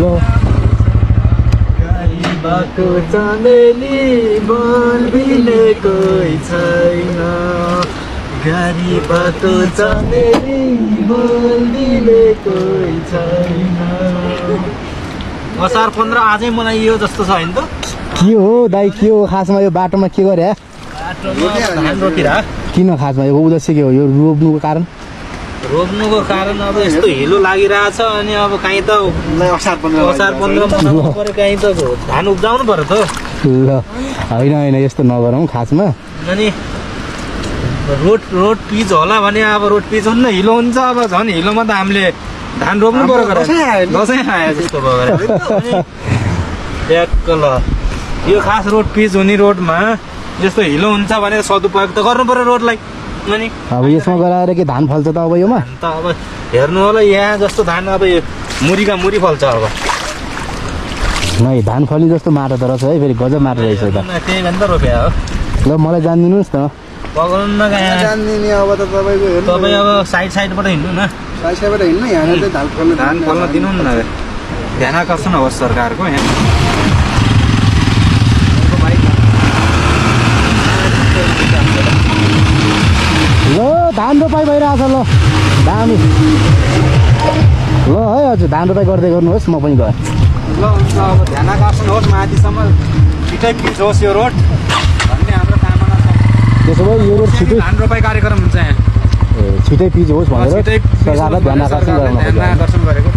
ल बाटो चमेली बोल्दिने कोही छैन गाडी बाटो चमेली बोल्दिने कोही छैन असार 15 आजै मनाइयो जस्तो छ हैन त के हो दाइ के हो खासमा यो बाटोमा के गरे धान रोपिरा किन खासमा यो उद्देश्य के हो यो रोप्नुको कारण रोप्नुको कारण अब यस्तो हिलो लागिरहेछ अनि अब कहीँ त असार 15 मनाउनु पर्यो कहीँ त धान उब्जाउनु पर्यो त ल होइन यस्तो नगरौँ खासमा अनि रोड पिच होला भने अब रोड पिच हुन्न हिलो हुन्छ अब झन् हिलोमा त हामीले धान रोप्नु पर्यो दसैँ आयो जस्तो भयो ट्याक्क ल यो खास रोड पिच हुने रोडमा यस्तो हिलो हुन्छ भने सदुपयोग त गर्नु पर्यो रोडलाई अनि अब यसमा गराएर के धान फल्छ त अब योमा त अब हेर्नु होला यहाँ जस्तो धान अब मुरीका मुरी फल्छ अब नै धान फल्ने जस्तो माटो त रहेछ है फेरि गजब माटो रहेछ त त्यही भएर त रोप्या हो ल मलाई जानिदिनुहोस् न पकाउनु जान्दिने अब त तपाईँको हेर्नु तपाईँ अब साइडबाट हिँड्नु न साइडबाट हिँड्नु यहाँ चाहिँ धान फल्न दिनु न ध्यान आकर्षण होस् सरकारको यहाँ ल धान रोपाइ भइरहेछ ल दामी ल है हजुर धान रोपाइ गर्दै गर्नुहोस् म पनि गएँ ल हुन्छ अब ध्यान आकर्षण होस् माथिसम्म छिटै पिच होस् यो रोड भन्ने हाम्रो कामना छ त्यसो भए यो रोड छिटै धान रोपाइ कार्यक्रम हुन्छ यहाँ छिटै पिच होस् भनेर छिटै सरकारलाई ध्यान आकर्षण गरेको